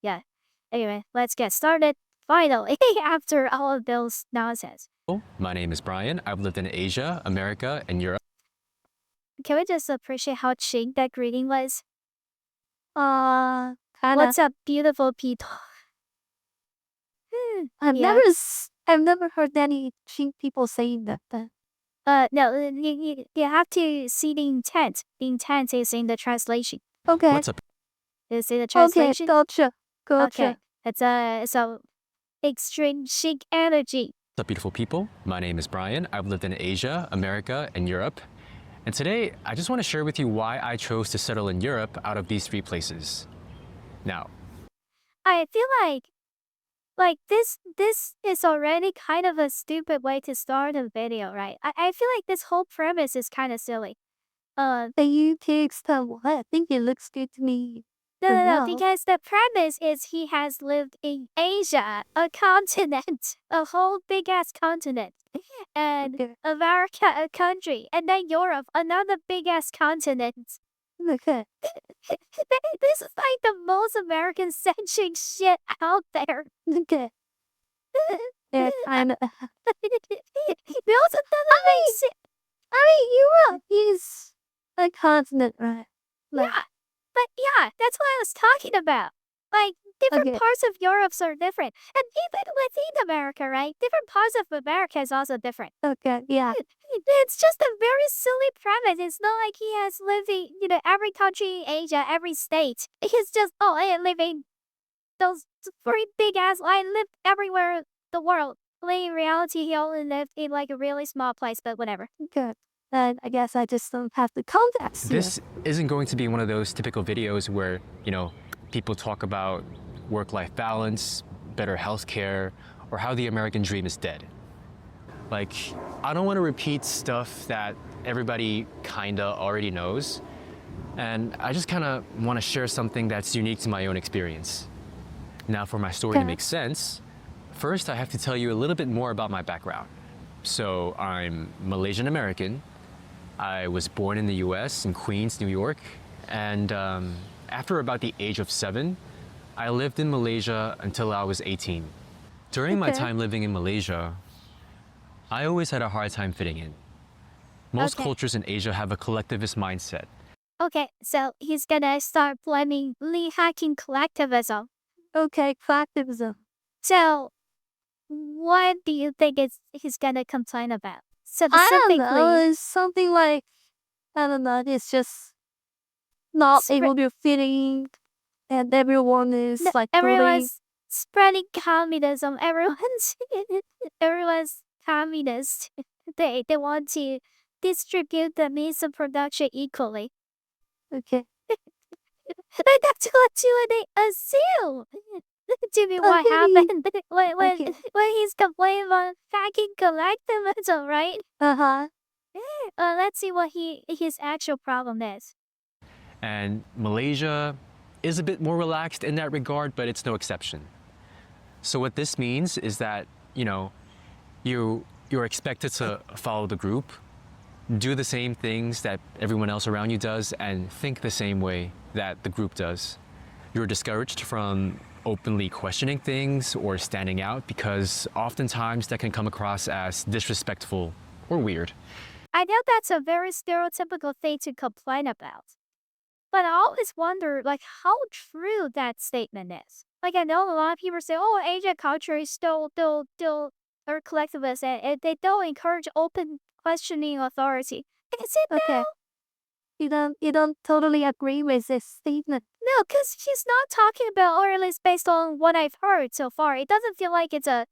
Yeah. Anyway, let's get started. Finally, after all of those nonsense. My name is Bryan. I've lived in Asia, America, and Europe. Can we just appreciate how chic that greeting was? Kinda. What's up, beautiful people? I've Yeah. never heard any Chink people saying that. No, you have to see the intent. The intent is in the translation. Okay. What's up? Is it the Okay, translation? gotcha. Okay. It's a extreme chic energy. What's up, beautiful people? My name is Bryan. I've lived in Asia, America, and Europe. And today, I just want to share with you why I chose to settle in Europe out of these three places. Now, I feel like this is already kind of a stupid way to start a video, right? I feel like this whole premise is kind of silly. The UK stuff, I think it looks good to me. No, because the premise is he has lived in Asia, a continent, a whole big ass continent, and Okay. America, a country, and then Europe, another big ass continent. Okay. This is like the most American centric shit out there. Okay. Yeah, kinda. We also doesn't make sense. Europe is a continent, right? Yeah, that's what I was talking about. Like, different Okay. parts of Europe are different. And even within America, right? Different parts of America is also different. Okay, yeah. It's just a very silly premise. It's not like he has lived in, every country in Asia, every state. He's just, I live in those three big ass, I live everywhere the world. When in reality, he only lived in like a really small place, but whatever. Good. Then I guess I just don't have the context here. this isn't going to be one of those typical videos where, people talk about work-life balance, better healthcare, or how the American dream is dead. Like, I don't want to repeat stuff that everybody kinda already knows. And I just kinda want to share something that's unique to my own experience. Now, for my story to Okay. make sense, first I have to tell you a little bit more about my background. So, I'm Malaysian American. I was born in the US, in Queens, New York. And after about the age of 7, I lived in Malaysia until I was 18. During my Okay. time living in Malaysia, I always had a hard time fitting in. Most Okay. cultures in Asia have a collectivist mindset. Okay, so he's gonna start blaming Lee hacking collectivism. Okay, collectivism. So, what do you think he's gonna complain about? I don't know. Specifically, It's something like, I don't know. It's just not Spre- able to fit in, and everyone is no, like totally. everyone's spreading communism. Everyone's communist. They want to distribute the means of production equally. Okay. That's what they assume. To be what Okay. happened Okay. when he's complaining about hacking collectivism, right? Uh-huh. Let's see what his actual problem is. And Malaysia is a bit more relaxed in that regard, but it's no exception. So what this means is that, you're expected to follow the group, do the same things that everyone else around you does, and think the same way that the group does. You're discouraged from openly questioning things or standing out because oftentimes that can come across as disrespectful or weird. I know that's a very stereotypical thing to complain about. But I always wonder, like, how true that statement is. Like, I know a lot of people say, oh, Asian culture is still are collectivist, and they don't encourage open questioning authority. Is it Okay. now? You don't totally agree with this statement. No, because she's not talking about, or at least based on what I've heard so far, it doesn't feel like it's a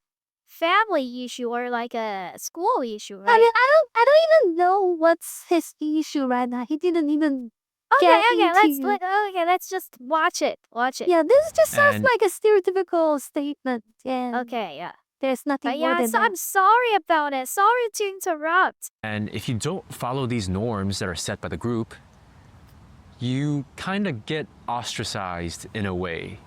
family issue or like a school issue, right? I mean, I don't even know what's his issue right now. He didn't even get into. Let's just watch it. Yeah, this just sounds And- like a stereotypical statement. Yeah. Okay, yeah. There's nothing But more yeah, than so that. I'm sorry about it. Sorry to interrupt. And if you don't follow these norms that are set by the group, you kind of get ostracized in a way,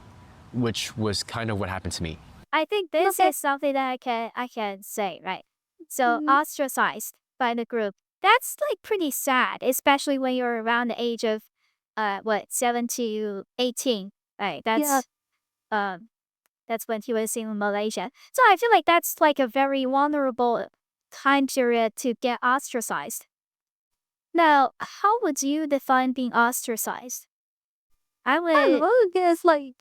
which was kind of what happened to me. I think this Okay. is something that I can say, right? So Mhm. ostracized by the group. That's like pretty sad, especially when you're around the age of 7 to 18. Right. That's Yeah. That's when he was in Malaysia. So I feel like that's like a very vulnerable time period to get ostracized. Now, how would you define being ostracized? I I don't would, know, I guess like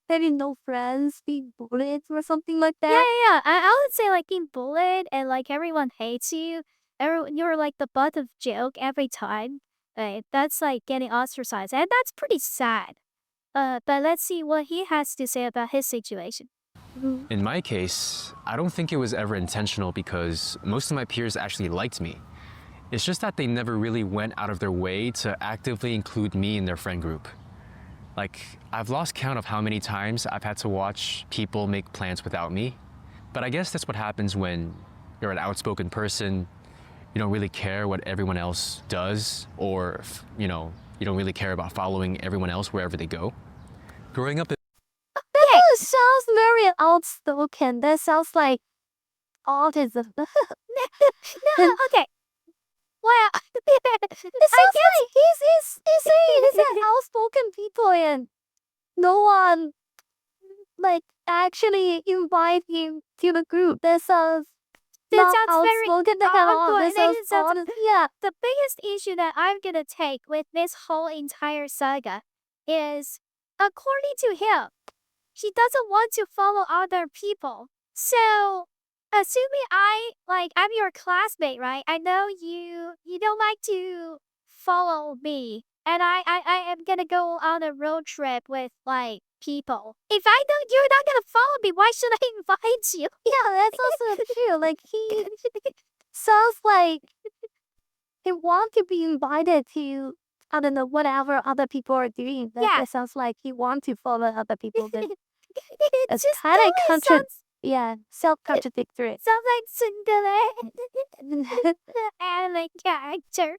having no friends, being bullied or something like yeah, that. yeah, yeah. I would say like being bullied and like everyone hates you. You're like the butt of joke every time. Right? That's like getting ostracized, and that's pretty sad. But let's see what he has to say about his situation. Mhm. In my case, I don't think it was ever intentional because most of my peers actually liked me. It's just that they never really went out of their way to actively include me in their friend group. Like, I've lost count of how many times I've had to watch people make plans without me. But I guess that's what happens when you're an outspoken person, you don't really care what everyone else does, or, you don't really care about following everyone else wherever they go. Growing up, Okay. That sounds very outspoken. That sounds like autism. No, And okay. Well, it sounds I guess. like he's saying he's an outspoken people and no one like actually invite him to the group. That sounds That not sounds very outspoken at all. awkward. That And sounds it sounds honest. Yeah. the biggest issue that I'm gonna take with this whole entire saga is, according to him, he doesn't want to follow other people. So, assuming I'm your classmate, right? I know you don't like to follow me, and I am gonna go on a road trip with like people. If I know you're not gonna follow me, why should I invite you? Yeah, that's also true. Like he sounds like he want to be invited to I don't know whatever other people are doing. Yeah. That sounds like he want to follow other people. But It it's just kind of totally sounds self contradictory. like Cinderella, anime character,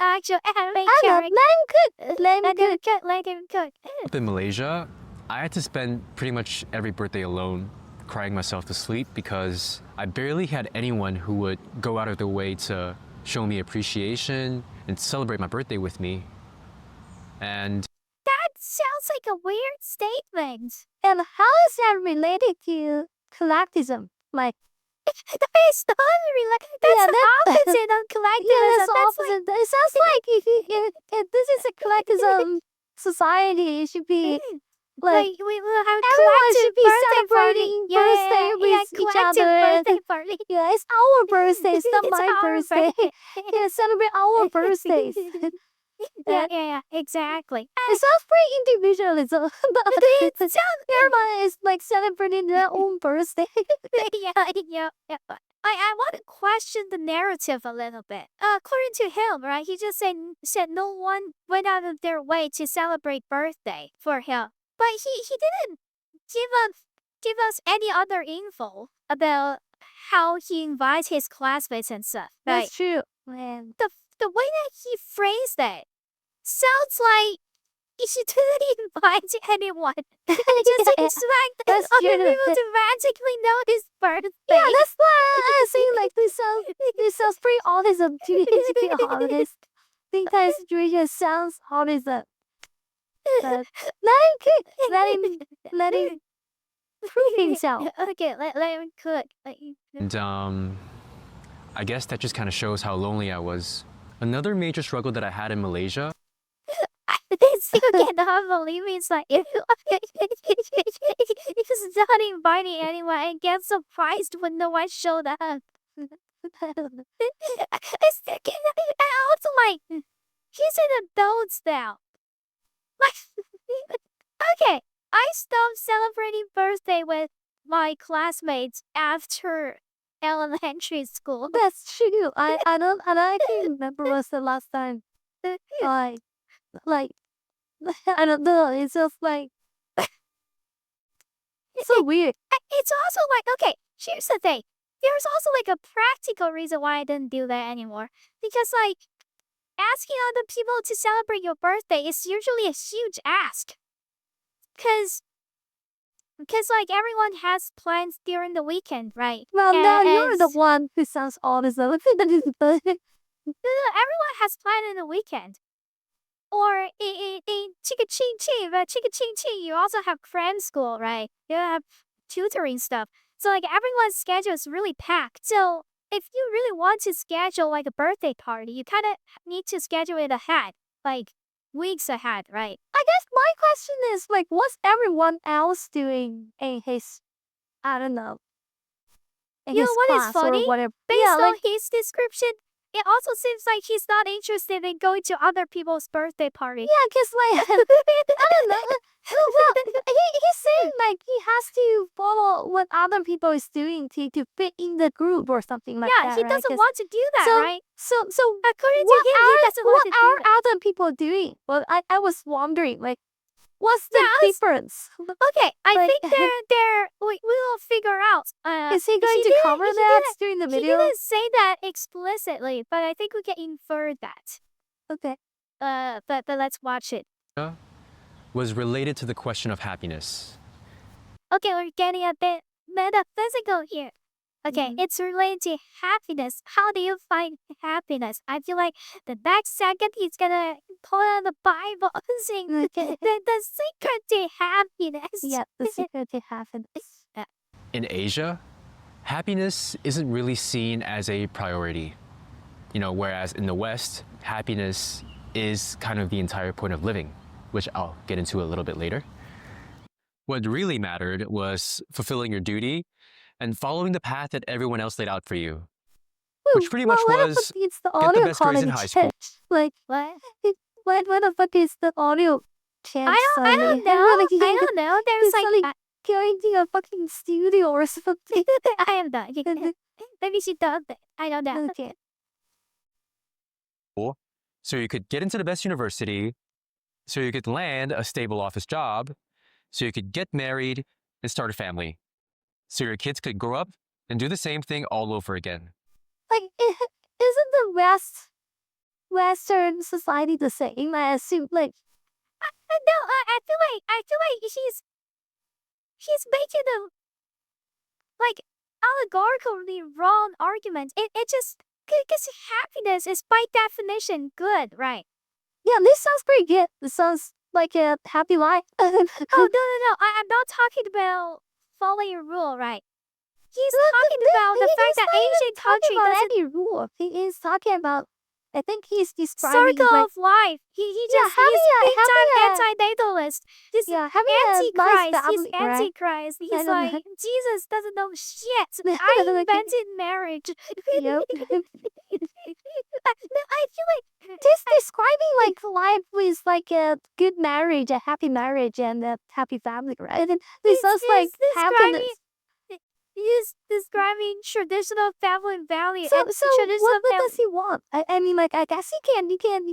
actual anime I know, character. let him cook. Let him cook. up in Malaysia, I had to spend pretty much every birthday alone, crying myself to sleep because I barely had anyone who would go out of their way to show me appreciation and celebrate my birthday with me. And That sounds like a weird statement. And how is that related to collectivism? Like, That is totally like that's Yeah, the that- opposite of yeah, collectivism. that's the That's like opposite. It sounds like if this is a collectivism society, it should be like we will have everyone collective should be birthday party. celebrating birthday with each collective other. birthday party. Yeah, it's our birthday. It's not It's my our birthday. Yeah, celebrate our birthdays. Yeah, exactly. It sounds pretty individualism, but It sounds everyone is like celebrating their own birthday. yeah. I want to question the narrative a little bit. According to him, right, he just said no one went out of their way to celebrate birthday for him, but he didn't give us any other info about how he invites his classmates and stuff. Right? That's true, man. The way that he phrased it sounds like he didn't invite anyone. And just Yeah, expect that's other true. people to magically know his birthday. Yeah, that's why I say like this sounds pretty autism to be honest. The entire situation sounds autism. But let him prove himself. Okay, let him cook. And I guess that just kind of shows how lonely I was. Another major struggle that I had in Malaysia. This you cannot believe it's like if he's not inviting anyone and get surprised when no one showed up. I don't know. I also like he's an adult now. Like okay, I stopped celebrating birthday with my classmates after elementary school. That's true. I can't remember what's the last time like I don't know. It's just like so weird. It's also like, okay, here's the thing. There's also like a practical reason why I didn't do that anymore. Because like asking other people to celebrate your birthday is usually a huge ask. Cause like everyone has plans during the weekend, right? Well, now you're the as- one who sounds autism. Everyone has plans in the weekend. Or in Chica you also have cram school, right? You have tutoring stuff. So like everyone's schedule is really packed. So if you really want to schedule like a birthday party, you kind of need to schedule it ahead, like weeks ahead, right? I guess my question is like, what's everyone else doing in his, I don't know, in You know his what is class or funny? whatever? Based Yeah, on like his description, it also seems like he's not interested in going to other people's birthday party. yeah, cause like I don't know. Well, he's saying like he has to follow what other people is doing to fit in the group or something like Yeah, that, he right? doesn't 'Cause- want to do that, so, right? So According to what him, he are doesn't want what to do are that. other people doing? Well, I was wondering like, what's the Yeah, difference? Okay, I Like- think we will figure out. Is he going to didn't- cover he that didn't- during the He video? didn't say that explicitly, but I think we can infer that. Okay. But let's watch it. Was related to the question of happiness. Okay, we're getting a bit metaphysical here. Okay, Mhm. it's related to happiness. How do you find happiness? I feel like the next second he's gonna pull out the Bible and sing Okay. the secret to happiness. Yeah, the secret to happiness. In Asia, happiness isn't really seen as a priority. Whereas in the West, happiness is kind of the entire point of living, which I'll get into a little bit later. What really mattered was fulfilling your duty and following the path that everyone else laid out for you. Which pretty much what the was fuck is the get the audio best grades in quality high school. changed? Like, What? what the fuck is the audio changed I suddenly? don't know. I don't know. There's It's like like going to a fucking studio or something. I am done. Maybe she does it. I don't know. Okay. So you could get into the best university, so you could land a stable office job, so you could get married and start a family, so your kids could grow up and do the same thing all over again. Like, isn't the Western society the same? I assume, like, No, I feel like he's making a like allegorically wrong argument. It just because happiness is by definition good, right? yeah, this sounds pretty good. This sounds like a happy life. Oh no. I'm not talking about following a rule, right? He's talking about the fact that Asian country about doesn't any rule. He is talking about. I think he's describing circle like, of life. He Yeah, just having he's a- big time having a- anti-natalist. This yeah, having a nice Antichrist. He's family, right? Antichrist. I He's don't know. like Jesus doesn't know shit. Okay. I invented marriage. Yep. No, I feel like Just describing like life with like a good marriage, a happy marriage, and a happy family, right? And this sounds like happiness. He's describing traditional family value. So and traditional what family. does he want? I mean, like, I guess he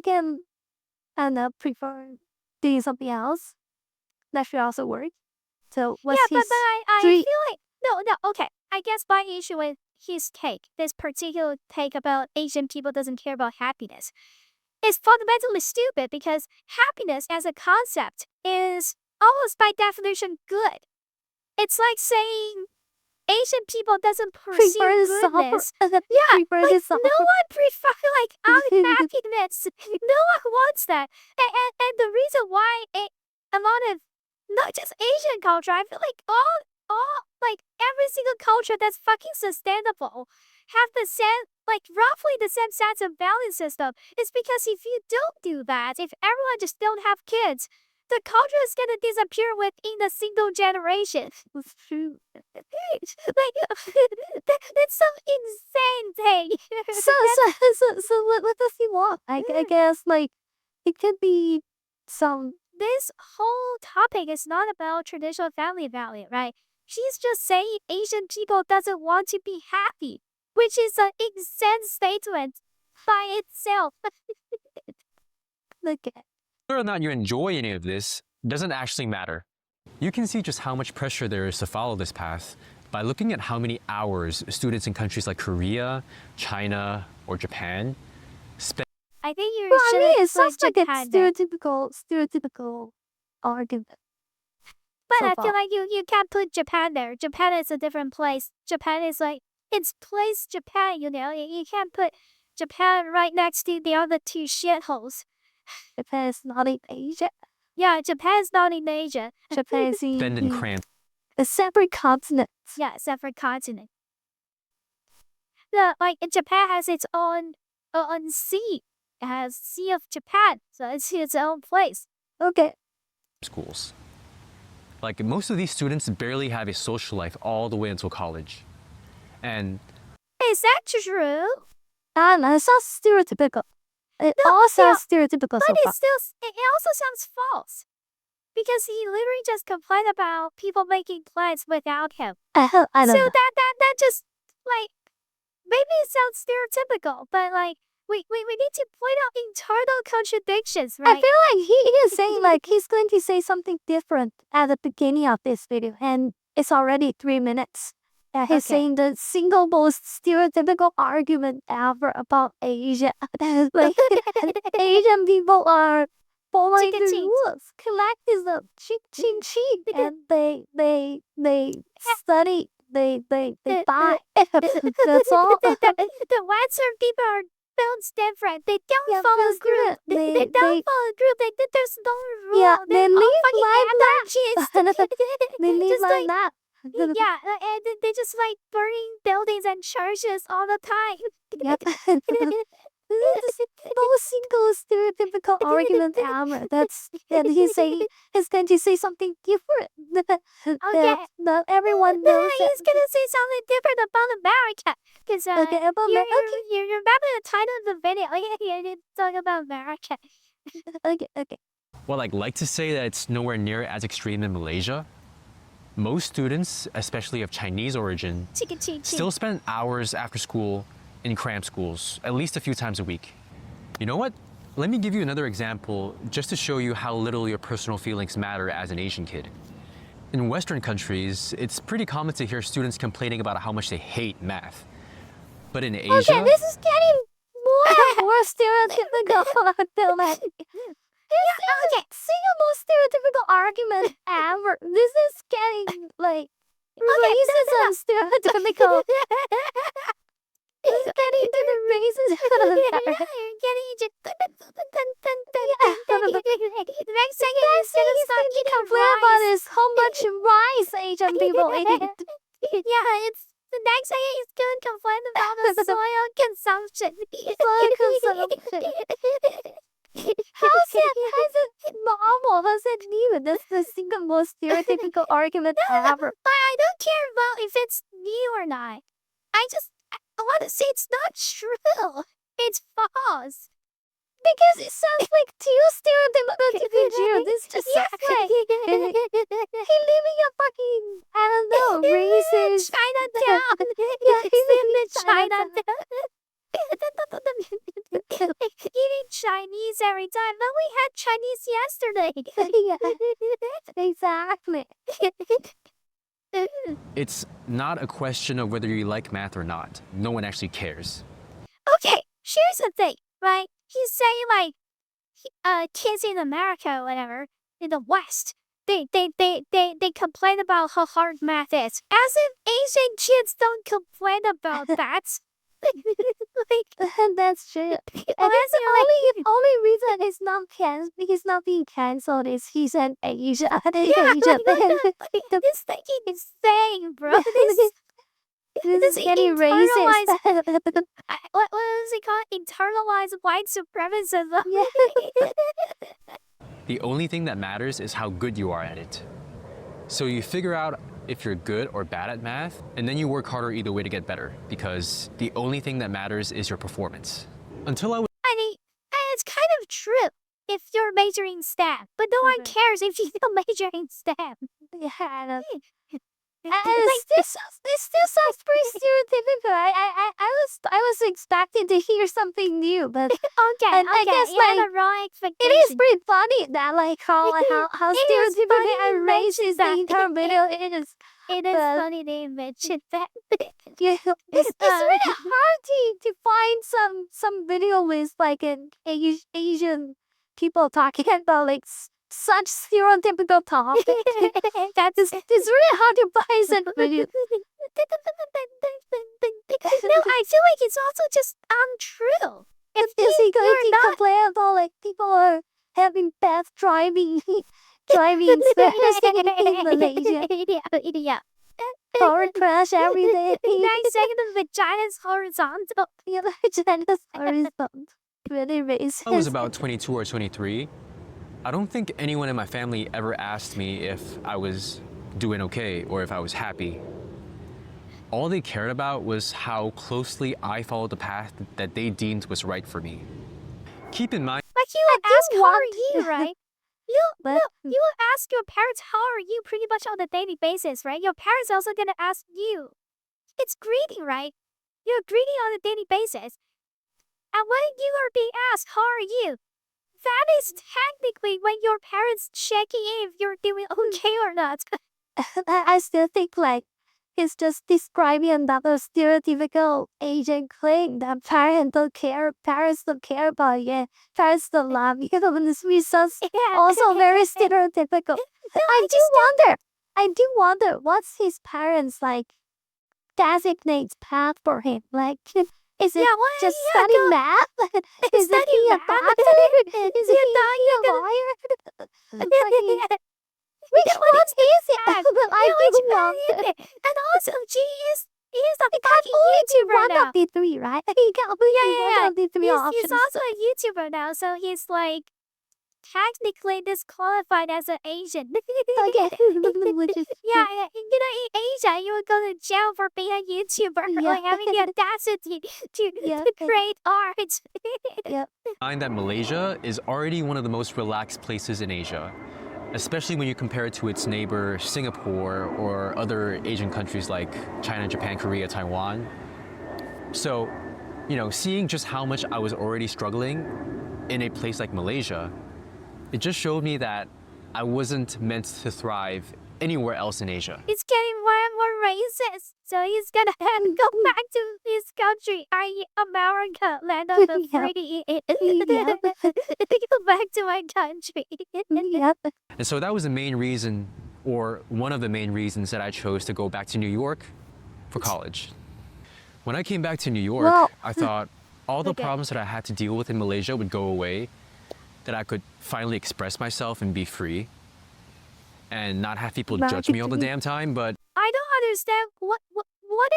can, I don't know, prefer doing something else. That should also work. So what's Yeah, his but I three? feel like no. Okay, I guess my issue with his take, this particular take about Asian people doesn't care about happiness, is fundamentally stupid because happiness as a concept is almost by definition good. It's like saying Asian people doesn't pursue Prefer the suffer. goodness. Yeah, Yeah, prefer like the suffer. no one prefer like unhappiness. No one wants that. And the reason why a lot of not just Asian culture, I feel like all like every single culture that's fucking sustainable have the same like roughly the same sense of value system. It's because if you don't do that, if everyone just don't have kids, the culture is gonna disappear within a single generation. It's true. Like that's some insane thing. So what does he want? I guess like it could be some. This whole topic is not about traditional family value, right? She's just saying Asian people doesn't want to be happy, which is an insane statement by itself. Look at Whether or not you enjoy any of this doesn't actually matter. You can see just how much pressure there is to follow this path by looking at how many hours students in countries like Korea, China, or Japan spend. I think you Well, I should mean, it sounds like a Japan there. stereotypical argument. But so I feel far. like you can't put Japan there. Japan is a different place. Japan is like it's place Japan, you know. You can't put Japan right next to the other two shitholes. Japan is not in Asia. Yeah, Japan's not in Asia. Japan is Bend and in cramp. a separate continent. Yeah, separate continent. The like Japan has its own sea. It has Sea of Japan, so it's its own place. Okay. Schools. Like most of these students barely have a social life all the way until college. And Is that true? It sounds stereotypical. It No, all yeah, sounds stereotypical But so far. it also sounds false. Because he literally just complained about people making plans without him. I So don't know. that just like maybe it sounds stereotypical, but like we need to point out internal contradictions, I right? feel like he is saying like he's going to say something different at the beginning of this video, and it's already 3 minutes. He's Okay. saying the single most stereotypical argument ever about Asia. That is like Asian people are following the Chicken rules. Collectivism, cheat, and they study, they buy. That's all. The Western people are built different. They don't Yeah, follow feels group. different. They don't follow group. There's no rule. Yeah, they They're all live fucking like that. anarchists. They live Just like that. yeah, and they just like burning buildings and churches all the time. Yep. This is the most single stereotypical argument ever. And he's saying he's going to say something different. Okay. That everyone No, knows. he's gonna say something different about America. Cause Okay, about you remember the title of the video? Yeah, it's talking about America. Okay. while I'd like to say that it's nowhere near as extreme in Malaysia, most students, especially of Chinese origin, still spend hours after school in cram schools, at least a few times a week. You know what? Let me give you another example just to show you how little your personal feelings matter as an Asian kid. In Western countries, it's pretty common to hear students complaining about how much they hate math. But in Asia, Okay, this is getting more and more stereotypical until that. Okay. Single most stereotypical argument ever. This is getting like racism stereotypical. It's getting to the racism. The next second That's he's gonna he's start going to eating complain about rice. is how much rice Asian people eat. Yeah, it's the next second he's gonna complain about the soil consumption. Soil consumption. How's it normal? How's it new? That's the single most stereotypical argument ever. I don't care about if it's new or not. I want to say it's not true. It's false. Because it sounds like too stereotypical to be true. This just sounds like he living a fucking, I don't know, racist. Chinatown. Yeah, He's in the Chinatown. Chinatown. Eating Chinese every time. But we had Chinese yesterday. Yeah, exactly. it's not a question of whether you like math or not. No one actually cares. Okay, here's the thing, right? He's saying like, kids in America or whatever, in the West, they complain about how hard math is. As if Asian kids don't complain about that. That's true. I think Unless the only reason he's not being cancelled is he's an Asian. this thing is saying, bro. This is getting racist. What is it called? Internalized white supremacism. The only thing that matters is how good you are at it. So you figure out if you're good or bad at math, and then you work harder either way to get better, because the only thing that matters is your performance. Until I was I mean, it's kind of true if you're majoring STEM, but no one cares if you don't major in STEM. Yeah, this still sounds pretty stereotypical. I was expecting to hear something new, but Okay, and I guess, you had like, a wrong it expectation. is pretty funny that like how It is stereotypical funny and you racist mentioned the that. entire video is. It is but- funny they mentioned that. Yeah, it's really hard to find some video with like an Asian people talking about like such stereotypical topic. It's really hard to find such video. No, I feel like it's also just untrue. Is he going you're to not complain about like people are having bad driving driving in Malaysia? yeah. Car crash every day. 9 second vagina's horizontal. The other China's horizontal. Really I was racist. about 22 or 23. I don't think anyone in my family ever asked me if I was doing okay or if I was happy. All they cared about was how closely I followed the path that they deemed was right for me. Keep in mind, Like you I would do ask, how are want- you, right? You But you will ask your parents, how are you, pretty much on a daily basis, right? Your parents are also gonna ask you. It's greeting, right? You're greeting on a daily basis. And when you are being asked, how are you? That is technically when your parents checking if you're doing okay or not. I still think like he's just describing another stereotypical Asian claim that parents don't care about you, parents don't love you. This sounds Yeah. also very stereotypical. I do wonder what's his parents like designates path for him. Like is it Yeah, well, just yeah, studying math? Is it study be a math. doctor? Is Yeah, it be a doctor. lawyer? Which Yeah, one what is it? path? I Yeah, which do path wonder. is it? And also, he is a It can fucking only be YouTuber one now. of the three, right? He can only Yeah, be yeah, one yeah. of the three He's options. also a YouTuber now, so he's like technically disqualified as an Asian. Okay, which is Yeah, yeah, in Asia, you would go to jail for being a YouTuber, for Yeah. like having the audacity Yeah. to create art. yeah. find that Malaysia is already one of the most relaxed places in Asia, especially when you compare it to its neighbor Singapore or other Asian countries like China, Japan, Korea, Taiwan. So, seeing just how much I was already struggling in a place like Malaysia, it just showed me that I wasn't meant to thrive anywhere else in Asia. He's getting more and more racist, so he's gonna have to go back to his country, i.e. America, land of the Yeah. free. Yeah. Go back to my country. Yep. And so that was the main reason, or one of the main reasons, that I chose to go back to New York for college. When I came back to New York, Well- I thought all the Okay. problems that I had to deal with in Malaysia would go away, that I could finally express myself and be free and not have people judge me all the damn time. But I don't understand what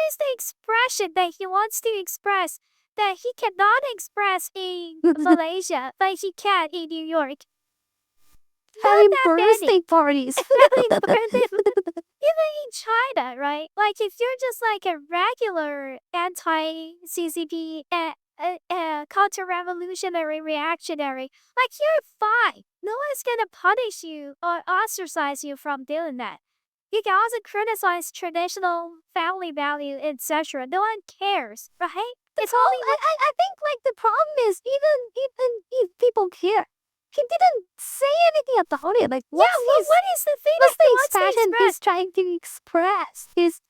is the expression that he wants to express that he cannot express in Malaysia, but he can in New York. Having that many. birthday parties. Even in China, right? Like if you're just like a regular anti-CCP counter-revolutionary reactionary, like you're fine. No one's gonna punish you or ostracize you from doing that. You can also criticize traditional family value, etc. No one cares, right? It's only I think like the problem is even if people care, he didn't say anything about it. Like what is the thing what's that the he wants to expression express? he's trying to express? He's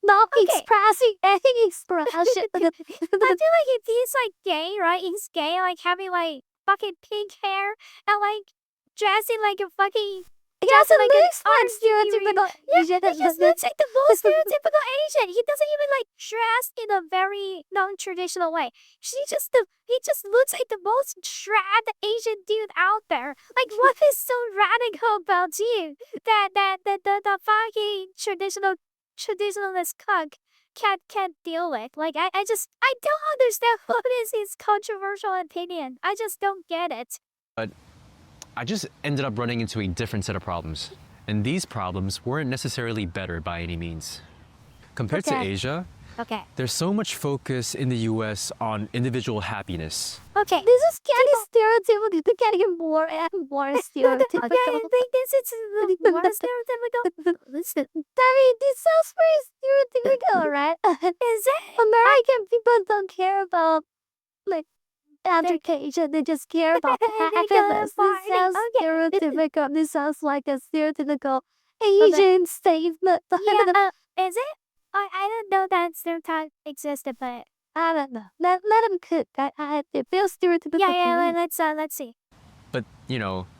not Okay. expressing any expression. I feel like if he's like gay, right? He's gay, like having like fucking pink hair and like dressing like a fucking He doesn't like an look like art stereotypical Yeah, Asian. he just looks like the most stereotypical Asian. He doesn't even like dress in a very non-traditional way. He just looks like the most trad Asian dude out there. Like, what is so radical about you that the fucking traditionalist cuck can't deal with? Like, I don't understand what is his controversial opinion. I just don't get it. I just ended up running into a different set of problems. And these problems weren't necessarily better by any means. Compared to Okay. Asia, Okay. there's so much focus in the US on individual happiness. Okay. This is getting stereotypical. It's getting more and more stereotypical. Okay, I think this is more stereotypical. Listen, I mean, this sounds very stereotypical, right? is it? American people don't care about like education. They just care about They go happiness. This party. sounds Okay. stereotypical. This sounds like a stereotypical Asian statement. Is it? I didn't know that stereotype existed, but I don't know. Let him cook. It feels stereotypical. yeah, to me. let's see. But,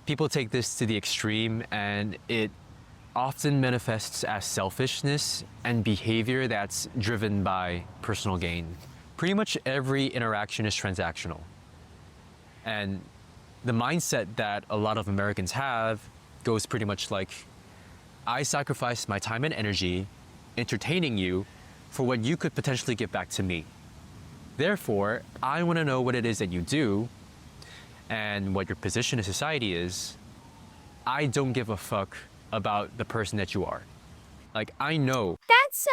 people take this to the extreme, and it often manifests as selfishness and behavior that's driven by personal gain. Pretty much every interaction is transactional. And the mindset that a lot of Americans have goes pretty much like, I sacrificed my time and energy entertaining you for what you could potentially give back to me. Therefore, I want to know what it is that you do and what your position in society is. I don't give a fuck about the person that you are. Like, I know. That's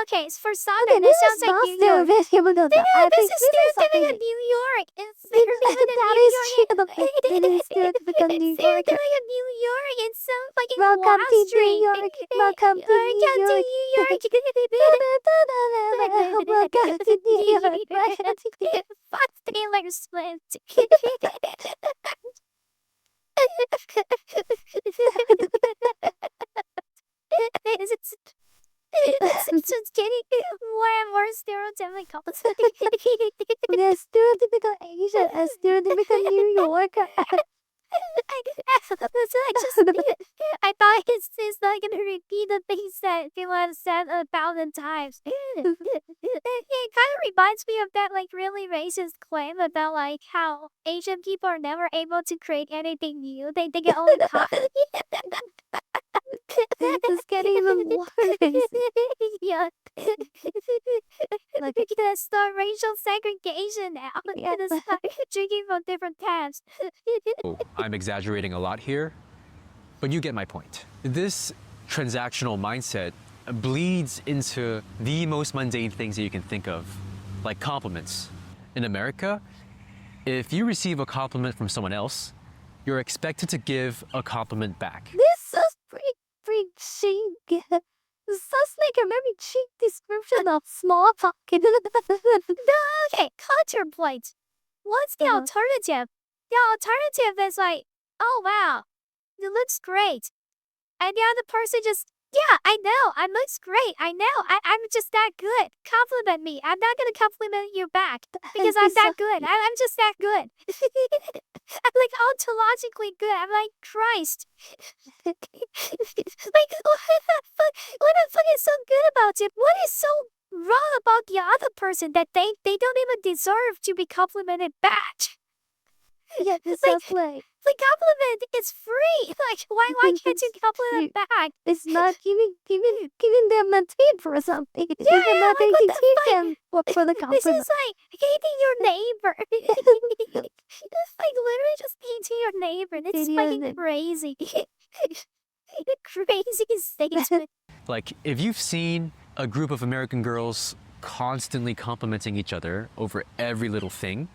okay. So for Saga, Okay, that this sounds is like not New York. stereotypical. Yeah, I this think is this is stereotypical something. New York. It's stereotypical That New is York. true. It is stereotypical New It's York. stereotypical New York. It's so fucking Welcome Wall to New Street. York. Welcome to New Welcome to York. New York. Welcome to New York. Fuck Taylor Swift. It's getting more and more stereotypical. Yes, stereotypical Asian and stereotypical New Yorker. I thought it's not gonna repeat the things that people have said 1,000 times. It kind of reminds me of that like really racist claim about like how Asian people are never able to create anything new. They can only copy. This is getting even worse. Yeah. Like, We can start racial segregation now. Yeah. We can start drinking from different taps. I'm exaggerating a lot here, but you get my point. This transactional mindset bleeds into the most mundane things that you can think of, like compliments. In America, if you receive a compliment from someone else, you're expected to give a compliment back. this is pretty cheap. Sounds like a very cheap description of small talk. Okay, counterpoint. What's the Uh-huh. alternative? The alternative is like, oh wow, it looks great. And the other person just, yeah, I know, I looks great. I know, I'm just that good. Compliment me. I'm not gonna compliment you back because I'm that good. I'm just that good. I'm like ontologically good. I'm like Christ. Like what the fuck is so good about it? What is so wrong about the other person that they don't even deserve to be complimented back? Yeah, this Like- is like The compliment is free. Like why can't you compliment back? it's not giving them a tip or something. It's Yeah, even not like, what taking the tip fuck? them for the This compliment. is like hating your neighbor. It's like literally just hating your neighbor. That's Hating your fucking neighbor. crazy. The craziest statement. Like, if you've seen a group of American girls constantly complimenting each other over every little thing,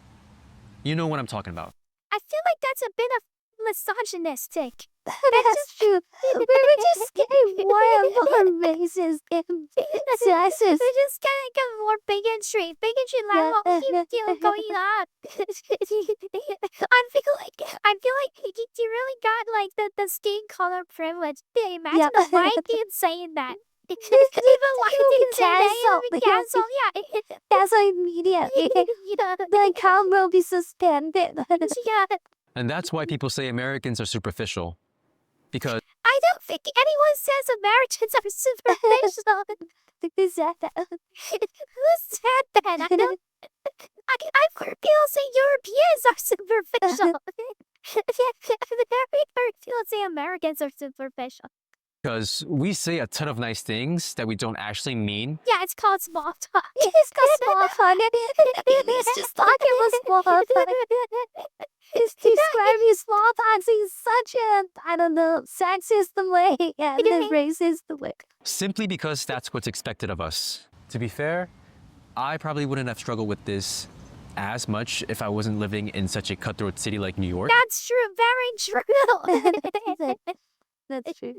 you know what I'm talking about. I feel like that's a bit of misogynistic. That's true. We're just getting more and more racist and sexist. They just get more bigotry. Bigotry level keeps going up. I feel like you really got like the skin color privilege. Imagine Yeah. the white kid saying that. Even white you'll be kids say that canceled. you'll be canceled. Yeah. That's immediately. The account will be suspended. Yeah. And that's why people say Americans are superficial. Because I don't think anyone says Americans are superficial. Who said that? Who said that? I don't. I've heard people say Europeans are superficial. I've heard people say Americans are superficial. we say a ton of nice things that we don't actually mean. Yeah, it's called small talk. It's got small talk. It's just talking about small talk. It's describing small talks in such a, I don't know, sexist way and a racist way. Simply because that's what's expected of us. To be fair, I probably wouldn't have struggled with this as much if I wasn't living in such a cutthroat city like New York. That's true. Very true. That's true.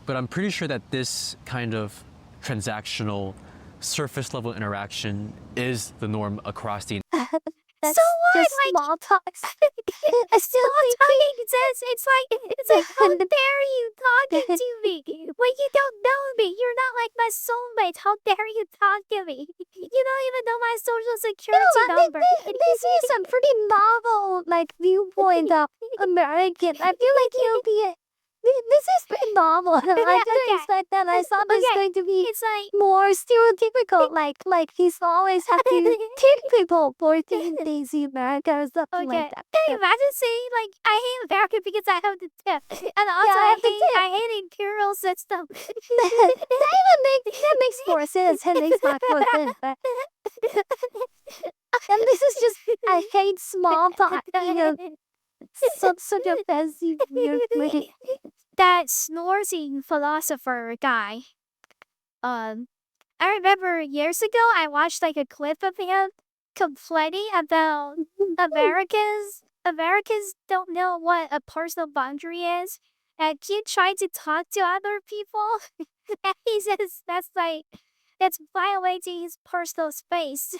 But I'm pretty sure that this kind of transactional, surface level interaction is the norm across the. That's So what? just Like- small talks. I still talking exists. It's like how dare you talking to me when you don't know me? You're not like my soulmate. How dare you talk to me? You don't even know my social security number. This is a pretty novel, like, viewpoint of American. I feel like you'll be This is pretty normal. I didn't Okay. expect that. I thought this was Okay. going to be It's like more stereotypical. Like he's always have to treat people 14 days in America or something okay. like that. Can you imagine saying like I hate America because I have the tip, and also I have the tip. I hate imperial system. that makes more sense. That makes much more sense. But, and this is just I hate small talk in a such a fancy weird way. That snoring philosopher guy. I remember years ago I watched like a clip of him complaining about Americans don't know what a personal boundary is and keep trying to talk to other people. And he says that's violating his personal space.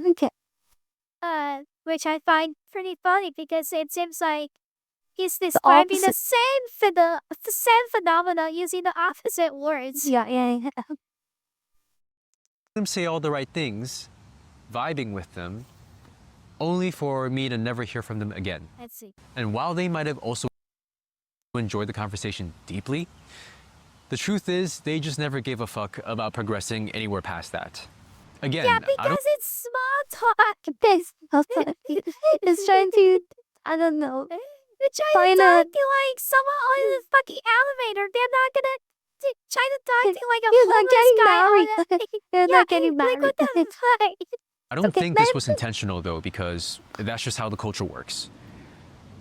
Okay. Which I find pretty funny because it seems like he's describing the same phenomena using the opposite words. Yeah. Them say all the right things, vibing with them, only for me to never hear from them again. Let's see. And while they might have also enjoyed the conversation deeply, the truth is they just never gave a fuck about progressing anywhere past that. Again, Yeah, I don't because it's small talk. This is trying to, I don't know. They're trying Find to a- talk to like someone on the fucking elevator. They're not gonna try to talk to like a You're not homeless getting guy. married. You're not getting Like what married. the fuck? I don't Okay, think this was intentional though, because that's just how the culture works.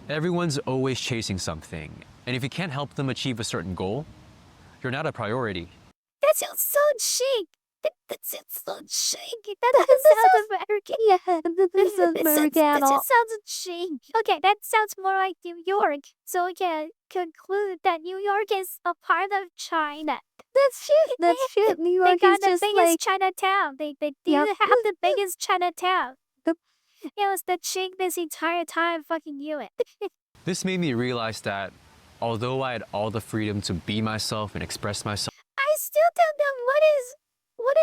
Everyone's always chasing something, and if you can't help them achieve a certain goal, you're not a priority. That sounds so chic. That sounds so chic. That doesn't sound American. Yeah, this is That Americano. just sounds chic. Okay, that sounds more like New York. So we can conclude that New York is a part of China. That's true. That's true. New They York got is the just biggest like Chinatown. They do Yep. have the biggest Chinatown. Yep. It was the chick this entire time fucking knew it. This made me realize that although I had all the freedom to be myself and express myself, I still don't know what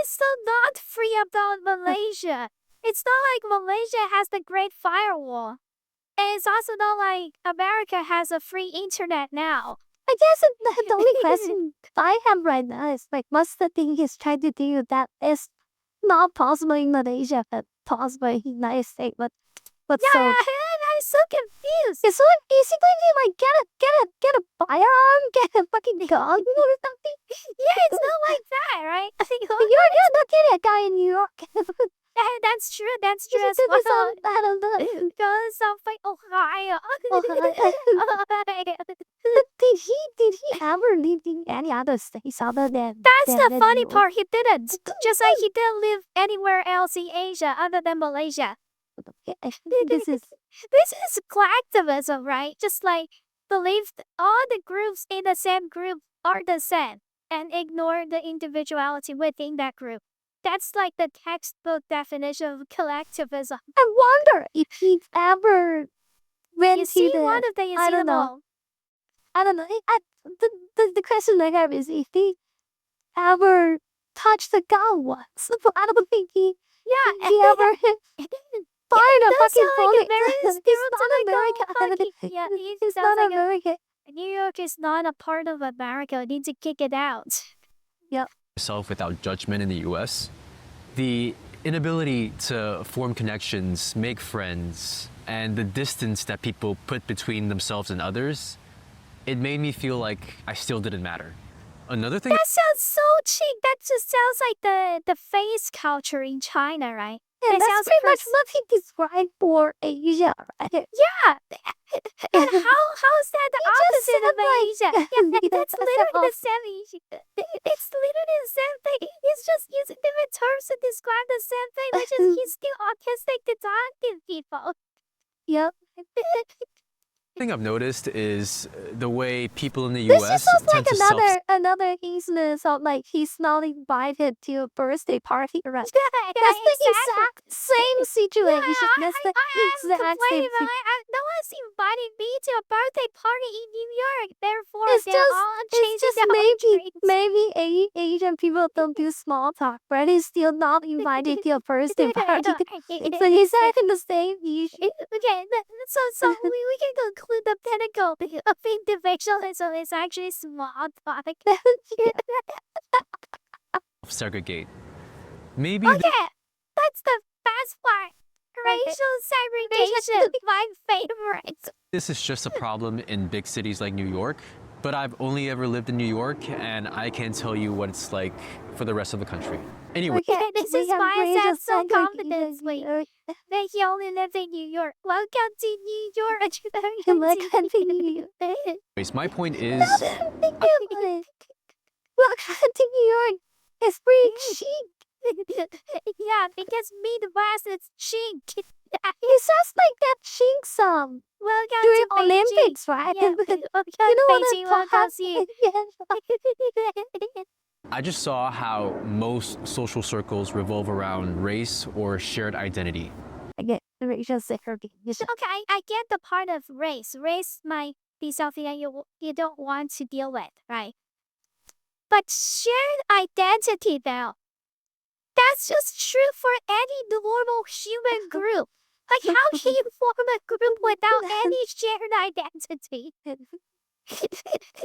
is so not free about Malaysia. It's not like Malaysia has the Great Firewall. And it's also not like America has a free internet now. I guess the only question I have right now is like, what's the thing he's trying to do that is not possible in Malaysia, but possible in the United States, but so I'm so confused. it's so basically like get a firearm, get a fucking gun or something. Yeah, it's not like that, right? I think You're not getting a guy in New York. that's true. That's true as This is well. I don't know. Because of like Ohio. Did he ever live in any other states other than That's the than funny New York? part. He didn't. Just like he didn't live anywhere else in Asia other than Malaysia. I think this is This is collectivism, right? Just like believe all the groups in the same group are the same and ignore the individuality within that group. That's like the textbook definition of collectivism. I wonder if he ever went You to see the one of the you I see don't them know. all. I don't know. The question I have is if he ever touched the gun once. I don't think he Yeah. ever fired a does fucking sound like a bullet. very He's not stereotypical American. fucking- yeah, he He's sounds not like a- American. New York is not a part of America. We need to kick it out. myself without judgment in the US, the inability to form connections, make friends, and the distance that people put between themselves and others, it made me feel like I still didn't matter. Another thing That sounds so cheap. That just sounds like the face culture in China, right? Yeah, That that's sounds pretty much pers- what he described for Asia, right? Yeah. And how is that the He just opposite of said, like, Asia? Yeah, yeah, that's that's literally the the same Asia. It's literally the same thing. He's just using different terms to describe the same thing, which is he's still autistic to talk to people. Yep. thing I've noticed is the way people in the This US just sounds tend like to another instance of like he's not invited to a birthday party, right? That's That's the exact same situation. That's the exact same complaining, situation. no one's inviting me to a birthday party in New York. Therefore, It's they're just, all it's changing just their own dreams. maybe Asian people don't do small talk, but he's still not invited to a birthday party. So he's having the same issue. Okay, so we can conclude include the pinnacle of individualism is actually small talk. Segregate. Maybe Okay, that's the best part. Racial segregation, my favorite. this is just a problem in big cities like New York, but I've only ever lived in New York and I can't tell you what it's like for the rest of the country. Anyway, Okay, this we is have why I racial said so segregation confidently here. that he only lives in New York. Welcome to New York. Welcome to New York. anyways, my point is, Think about it. Welcome to New York. It's pretty chic. Yeah, because Midwest is chic. It sounds like that chic song Welcome during to Beijing. Olympics, right? Yeah, You welcome know what Beijing, I'm welcome talking you. about? I just saw how most social circles revolve around race or shared identity. I get the racial segregation. Okay, I get the part of race. Race might be something that you don't want to deal with, right? But shared identity, though, that's just true for any normal human group. Like, how can you form a group without any shared identity?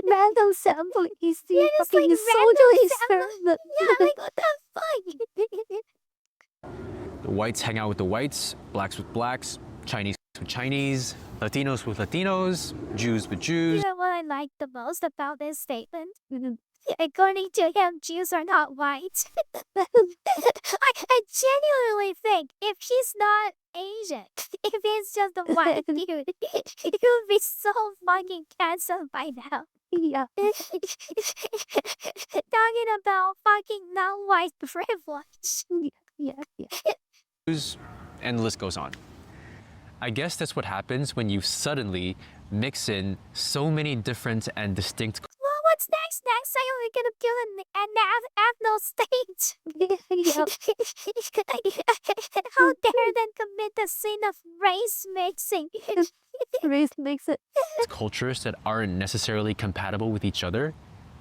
Random sampling is the Yeah, just like fucking random social sample- experiment. Yeah, like what the fuck? The whites hang out with the whites, blacks with blacks, Chinese with Chinese, Latinos with Latinos, Jews with You Jews. know what I like the most about this statement? According to him, Jews are not white. I genuinely think if he's not Asian, if he's just a white dude, he would be so fucking canceled by now. Yeah. Talking about fucking non-white privilege. Yeah. And the list goes on. I guess that's what happens when you suddenly mix in so many different and distinct Well, what's next? Next, I'm only gonna kill an ethno state. How dare them commit the sin of race mixing? Race makes it. cultures that aren't necessarily compatible with each other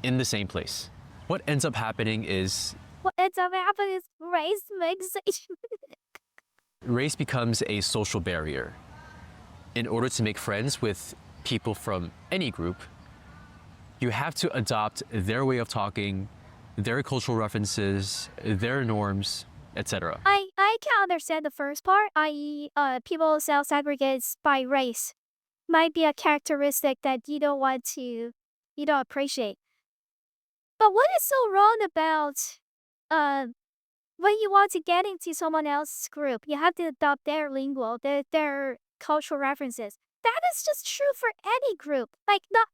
in the same place. What ends up happening is What ends up happening is race mixing. race becomes a social barrier. In order to make friends with people from any group, you have to adopt their way of talking, their cultural references, their norms, etc. I can understand the first part, i.e., people self-segregate by race. Might be a characteristic that you don't appreciate. But what is so wrong about, when you want to get into someone else's group, you have to adopt their lingo, their cultural references. That is just true for any group. Like, not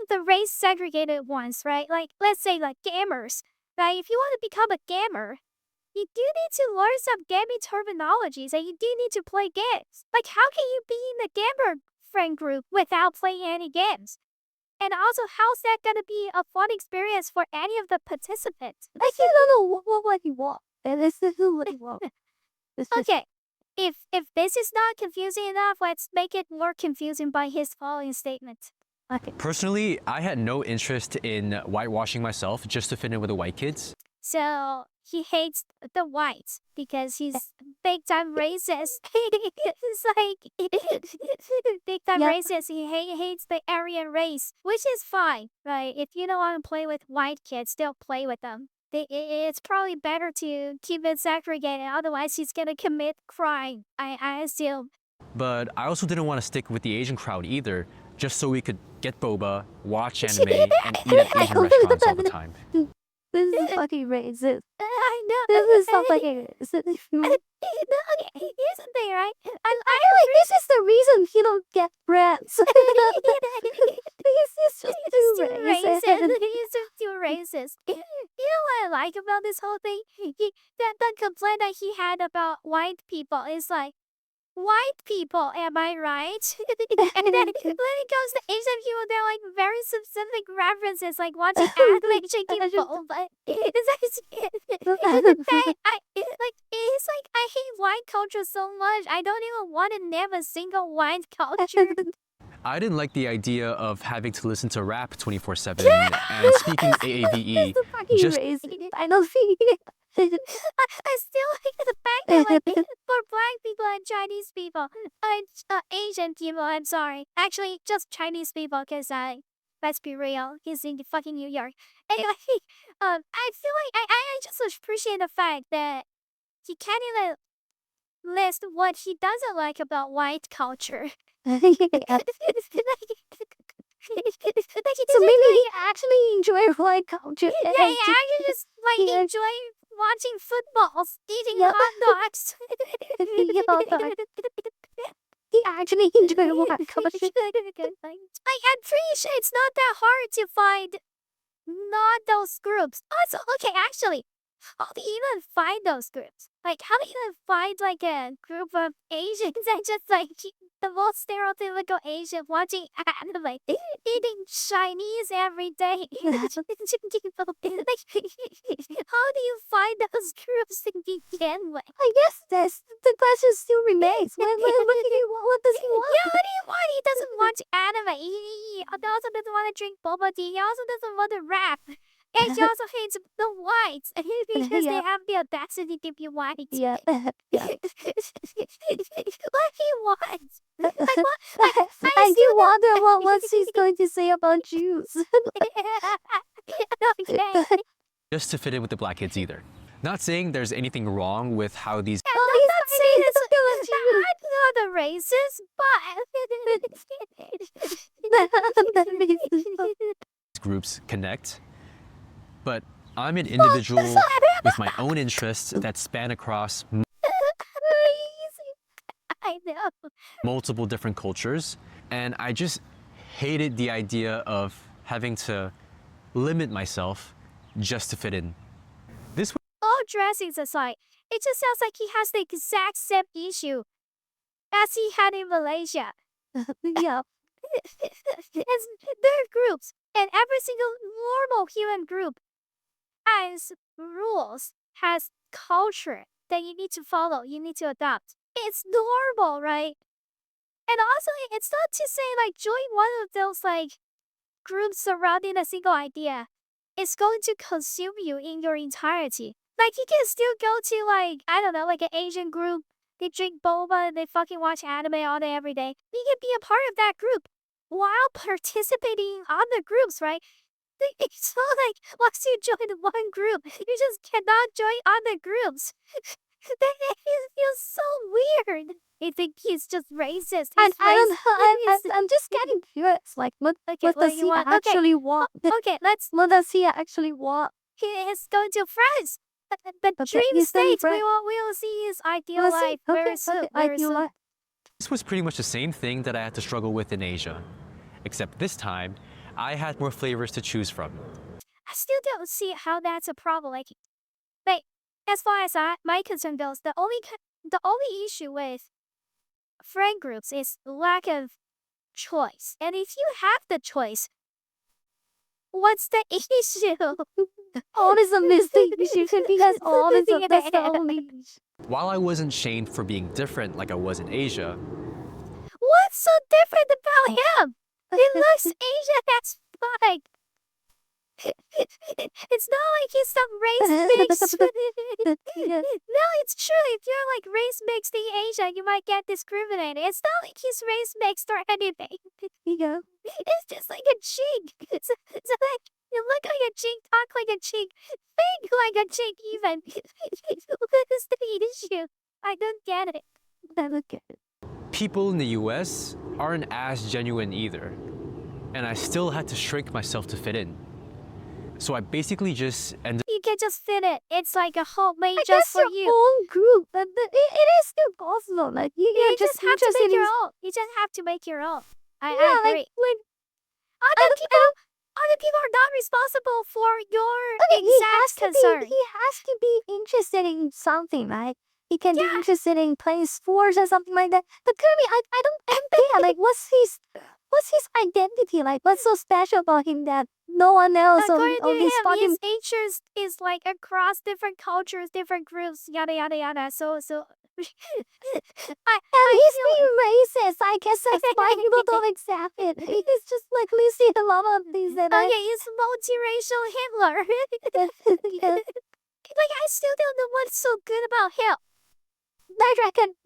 the race segregated ones, right? Like, let's say like gamers, right? If you want to become a gamer, you do need to learn some gaming terminologies and you do need to play games. Like, how can you be in a gamer friend group without playing any games? And also, how's that gonna be a fun experience for any of the participants? I still don't know what he wants. This is what he wants. Okay, if this is not confusing enough, let's make it more confusing by his following statement. Okay. Personally, I had no interest in whitewashing myself just to fit in with the white kids. So he hates the whites because he's big time racist. It's like big time Yeah. racist. He hates the Aryan race, which is fine, right? If you don't want to play with white kids, still play with them. It's probably better to keep it segregated. Otherwise, he's gonna commit crime. I assume. But I also didn't want to stick with the Asian crowd either, just so we could get boba, watch anime, and eat at Asian restaurants all the time. This is fucking racist. I know. This is so fucking racist. Okay, here's the thing, right? I like this is the reason he don't get friends. He's just too racist. He's just too racist. You know what I like about this whole thing? The complaint that he had about white people is like, white people, am I right? And then when it comes to Asian people, they're like very specific references, like wanting ethnic chicken bowl. But it's like I hate white culture so much. I don't even want to name a single white culture. I didn't like the idea of having to listen to rap 24/7 and speaking AAVE. This is fucking Just racist. I don't think I still like the fact that like for black people and Chinese people, Asian people. I'm sorry, actually just Chinese people, cause let's be real, he's in fucking New York. Anyway, I feel like I just appreciate the fact that he can't even list what he doesn't like about white culture. So maybe he actually enjoy white culture. Yeah, I just like Yeah. enjoy watching footballs, eating Yeah. hot dogs. He actually enjoy white culture. I'm pretty sure it's not that hard to find not those groups. Also, okay, actually, how do you even find those groups? Like, how do you even find like a group of Asians that just like the most stereotypical Asian watching anime, eating Chinese every day? Like, how do you find those groups to begin with? I guess the question still remains. What does he want? Yeah, what do you want? He doesn't want anime. He also doesn't want to drink boba tea. He also doesn't want to rap. And he also hates the whites because they Yeah. have the audacity to be white. Yeah. Yeah. What he wants? I do wonder what he's going to say about Jews. Okay. Just to fit in with the black kids either. Not saying there's anything wrong with how these I'm not saying it's I'm not a racist, but groups connect, but I'm an individual with my own interests that span across I know. multiple different cultures, and I just hated the idea of having to limit myself just to fit in. This All dressings aside, it just sounds like he has the exact same issue as he had in Malaysia. Yeah. As their groups, and every single normal human group has rules, has culture that you need to follow, you need to adopt. It's normal, right? And also, it's not to say like join one of those like groups surrounding a single idea is going to consume you in your entirety. Like you can still go to like, I don't know, like an Asian group. They drink boba and they fucking watch anime all day every day. You can be a part of that group while participating in other groups, right? It's not like once you join one group, you just cannot join other groups. It feels so weird. I think he's just racist. I He's don't racist. know. I'm just getting curious. Like, what Okay, does he actually want? Okay, let's. What does he actually want? He is going to France. The Okay, dream he's going to state. We France. will see his ideal We'll see. life very soon. Okay, Very ideal soon. life. was pretty much the same thing that I had to struggle with in Asia, except this time I had more flavors to choose from. I still don't see how that's a problem. Like, as far as my concern goes, the only issue with friend groups is lack of choice. And if you have the choice, what's the issue? Autism is the issue because autism, that's the only issue. While I wasn't shamed for being different like I was in Asia, What's so different about him? He looks Asian as fuck. It's not like he's some race mix. No, it's true. If you're like race mixed in Asia, you might get discriminated. It's not like he's race mixed or anything. Yeah. It's just like a chink. It's like you look like a chink, talk like a chink, think like a chink even. What is the issue? I don't get it. I look at it. people in the US aren't as genuine either, and I still had to shrink myself to fit in. So I basically just ended You can just fit it. It's like a homemade I just guess for your you. own group, but it is still possible. Like you You just just have to interested make your in own. You just have to make your own. I yeah, agree. like Other people are not responsible for your okay, exact concern. he has to be interested in something, right? He can be Yeah. interested in playing sports or something like that. But Kirby, I don't get like what's his identity like? What's so special about him that no one else According to on this him, fucking his interest is like across different cultures, different groups, yada yada yada. So and he's being racist. I guess that's why people don't accept it. He's just like listing a lot of things that okay, he's multiracial Hitler. yeah. Like I still don't know what's so good about him.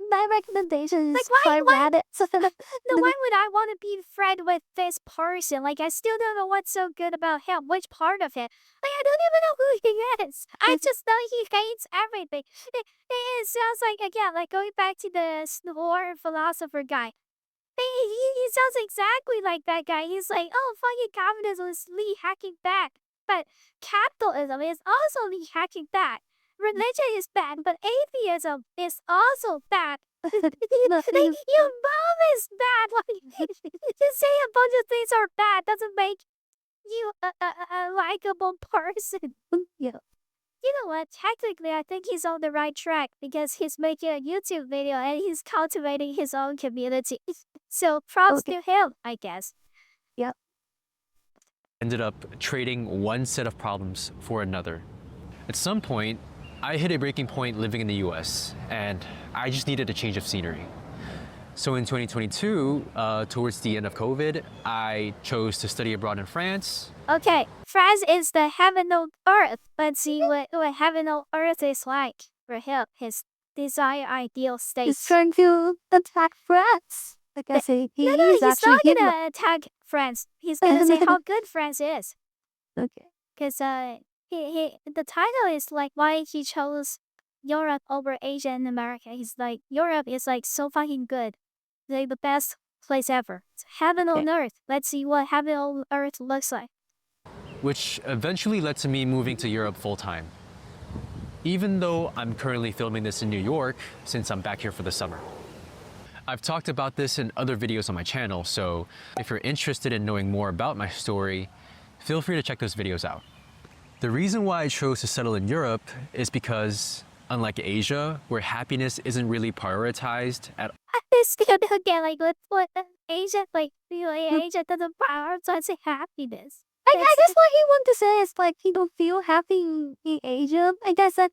My recommendation Like, is why- try why- Reddit. No, why would I want to be friend with this person? Like, I still don't know what's so good about him. Which part of it? Like, I don't even know who he is. I just know he hates everything. It sounds like, again, like going back to the snore philosopher guy. He sounds exactly like that guy. He's like, oh, fucking communism is Lee hacking back. But capitalism is also Lee hacking back. Religion is bad, but atheism is also bad. Your mom is bad. Like, to say a bunch of things are bad doesn't make you a likable person. Yeah. You know what? Technically, I think he's on the right track because he's making a YouTube video and he's cultivating his own community. So props to him, I guess. Ended up trading one set of problems for another. At some point, I hit a breaking point living in the US, and I just needed a change of scenery. So in 2022, towards the end of COVID, I chose to study abroad in France. Okay, France is the heaven on earth. Let's see what heaven on earth is like for him, his desired ideal state. He's trying to attack France. Like I say, No, he's he's actually not Hitler. gonna attack France. He's gonna say how good France is. Okay. Because the title is like why he chose Europe over Asia and America. He's like Europe is like so fucking good, like the best place ever. It's heaven on earth. Let's see what heaven on earth looks like. Which eventually led to me moving to Europe full time. Even though I'm currently filming this in New York, since I'm back here for the summer. I've talked about this in other videos on my channel, so if you're interested in knowing more about my story, feel free to check those videos out. The reason why I chose to settle in Europe is because, unlike Asia, where happiness isn't really prioritized at I still don't get like what Asia like Asia doesn't prioritize happiness. I guess what he want to say is like he don't feel happy in Asia. I guess that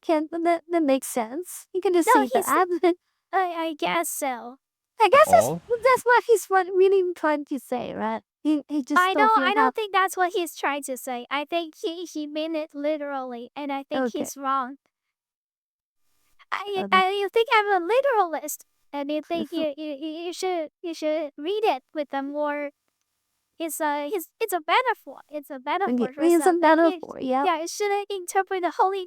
makes sense. You can just No, say that. I guess so. I guess all. that's what he's really trying to say, right? He just I don't feel don't happy. think that's what he's trying to say. I think he meant it literally, and I think Okay. he's wrong. Okay. You think I'm a literalist, and you think you should read it with a more. It's a metaphor. It's a metaphor. For It's a something. metaphor, yeah. Yeah, you shouldn't interpret the holy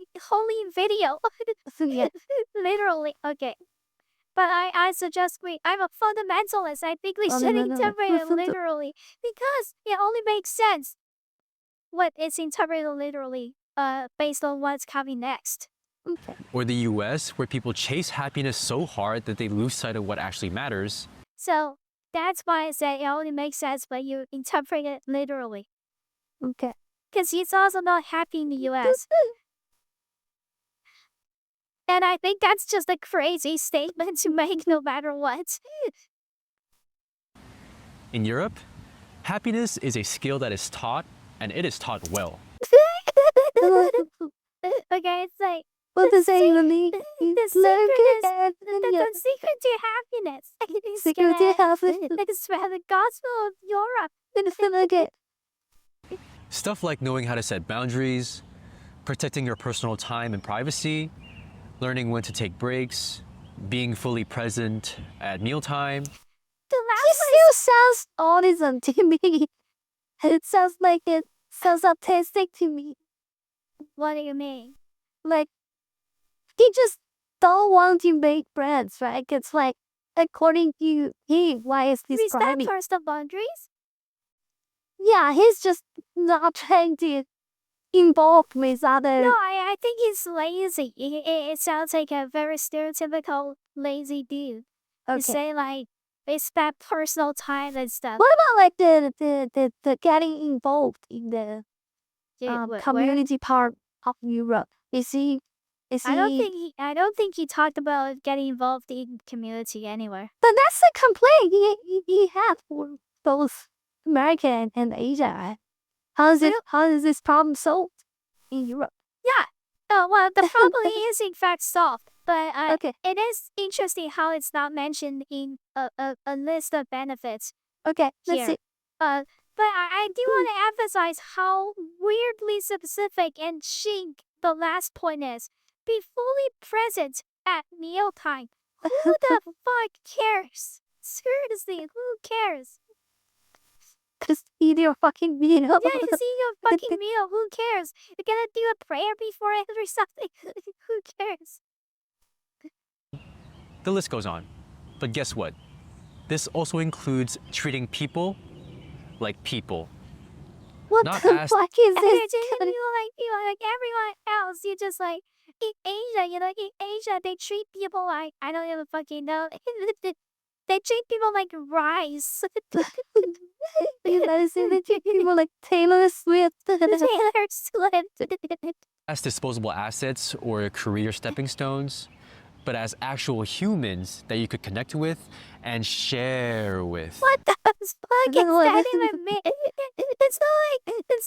video Yeah. literally. Okay. But I suggest I'm a fundamentalist. I think we should interpret it literally because it only makes sense what it's interpreted literally based on what's coming next. Okay. Or the US, where people chase happiness so hard that they lose sight of what actually matters. So that's why I say it only makes sense when you interpret it literally. Okay. Because he's also not happy in the US. And I think that's just a crazy statement to make no matter what. In Europe, happiness is a skill that is taught, and it is taught well. Okay, it's like What does it even mean? the secret to happiness. Secret to happiness. It's the gospel of Europe. Okay. Stuff like knowing how to set boundaries, protecting your personal time and privacy, learning when to take breaks, being fully present at mealtime. The He last still sounds autism to me. It sounds autistic to me. What do you mean? Like, he just don't want to make friends, right? It's like, according to him, why is this Respect private? personal boundaries? Yeah, he's just not trying to involve with other. No, I think he's lazy. It sounds like a very stereotypical lazy dude. To Okay. say like respect personal time and stuff. What about like the getting involved in the Where? community part of Europe? Is he? I don't think he talked about getting involved in community anywhere. But that's the complaint he had for both America and Asia, right? How is this problem solved in Europe? Yeah. Well, the problem is in fact solved, but Okay. it is interesting how it's not mentioned in a list of benefits. Okay, let's Here. see. But I do want to emphasize how weirdly specific and chic the last point is. be fully present at mealtime. Who the fuck cares? Seriously, who cares? Just eat your fucking meal. Yeah, just eat your fucking meal. Who cares? You're gonna do a prayer before it or something. Who cares? The list goes on. But guess what? This also includes treating people like people. What Not the as- fuck is And this? you like everyone else. You just like in Asia. You know, in Asia they treat people like I don't even fucking know. They treat people like rice. You guys say they treat people like Taylor Swift. Taylor Swift. as disposable assets or career stepping stones, but as actual humans that you could connect with and share with. What the fuck is what- that even mean? It's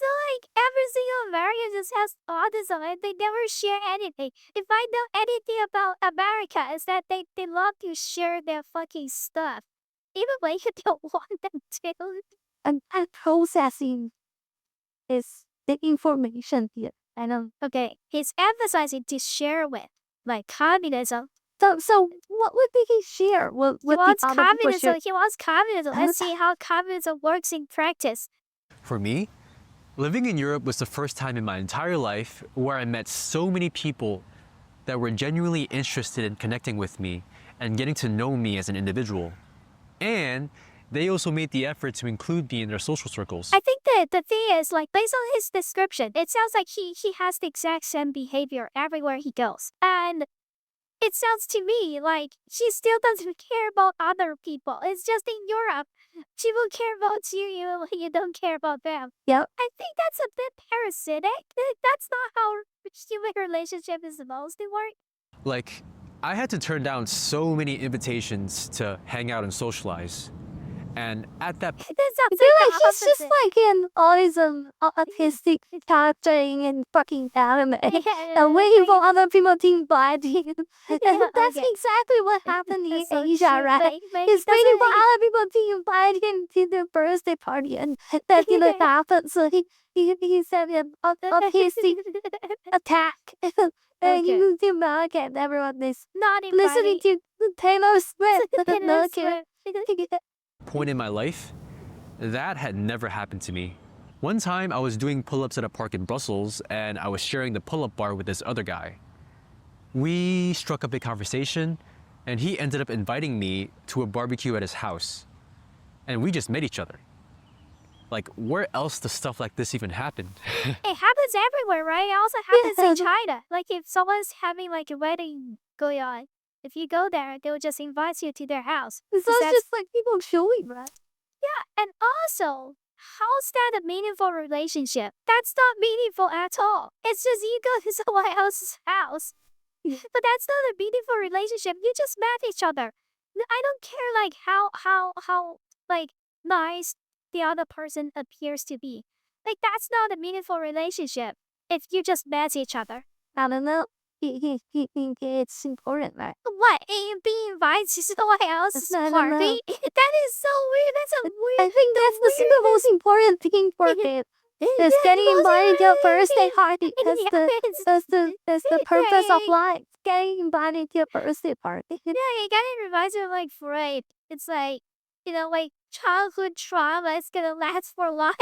not like every single American just has autism and they never share anything. If I know anything about America, is that they love to share their fucking stuff. Even when you don't want them to. And processing is the information here. I know. Okay, he's emphasizing to share with, like communism. So what would he share? What He would wants the other people communism. share? He wants communism. Let's see how communism works in practice. For me, living in Europe was the first time in my entire life where I met so many people that were genuinely interested in connecting with me and getting to know me as an individual. And they also made the effort to include me in their social circles. I think that the thing is, like, based on his description, it sounds like he has the exact same behavior everywhere he goes. And it sounds to me like she still doesn't care about other people. It's just in Europe, people care about you even when you don't care about them. Yep. I think that's a bit parasitic. That's not how human relationship is supposed to work. Like, I had to turn down so many invitations to hang out and socialize. And at that That I sounds feel like like the he's just opposite. like an autism, autistic character in fucking anime. Yeah, And waiting for other people to invite him. Yeah, That's okay. exactly what happened in That's so Asia, true, right? but He's he waiting for doesn't- other people to invite him to their birthday party, and that didn't happen. So he said an autistic attack. And he Okay. moved to America, and everyone is Not listening inviting. to Taylor Swift. Taylor Okay. Swift. point in my life, that had never happened to me. One time I was doing pull-ups at a park in Brussels and I was sharing the pull-up bar with this other guy. We struck up a conversation and he ended up inviting me to a barbecue at his house. And we just met each other. Like, where else does stuff like this even happen? It happens everywhere, right? It also happens in Yeah. China. Like if someone's having like a wedding going on, if you go there, they'll just invite you to their house. So it's that's- just like people showing, right? And also, how's that a meaningful relationship? That's not meaningful at all. It's just you go to someone else's house. Yeah. But that's not a meaningful relationship. You just met each other. I don't care like how like nice the other person appears to be. Like that's not a meaningful relationship if you just met each other. I don't know. He think it's important, right? What? Being invited to someone else's No, no, no. party? That is so weird. That's a weird. I think that's the single most important thing for him. Is getting invited to a birthday party. That's the purpose of life. Getting invited to a birthday party. Yeah, it kind of reminds me of like Freud. It's like, like childhood trauma is gonna last for life.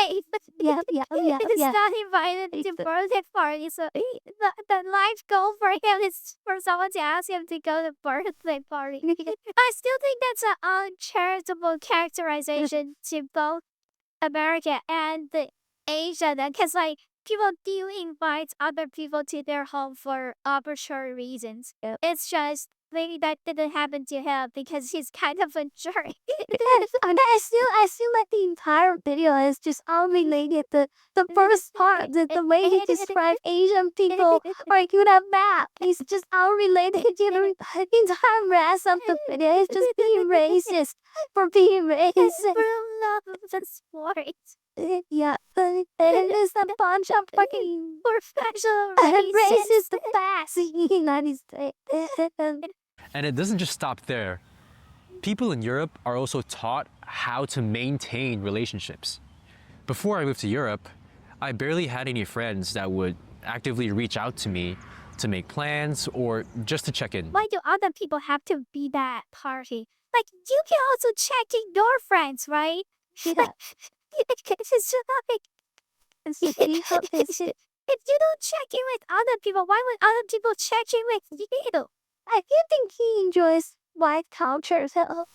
Yeah. It's not invited to It's- birthday party, so the life goal for him is for someone to ask him to go to birthday party. I still think that's an uncharitable characterization to both America and the Asia, because like people do invite other people to their home for arbitrary reasons. Yep. It's just maybe that didn't happen to him because he's kind of a jerk. Yes, and I feel like the entire video is just unrelated. The first part, the way he described Asian people are good at math, is just unrelated to the entire rest of the video. It's just being racist for being racist. For love of the sport. Yeah, but it is a bunch of fucking Professional racist racist. facts in the United States. And it doesn't just stop there. People in Europe are also taught how to maintain relationships. Before I moved to Europe, I barely had any friends that would actively reach out to me to make plans, or just to check in. Why do other people have to be that party? Like, you can also check in your friends, right? Yeah. It's just like, if you don't check in with other people, why would other people check in with you? I do think he enjoys white culture, so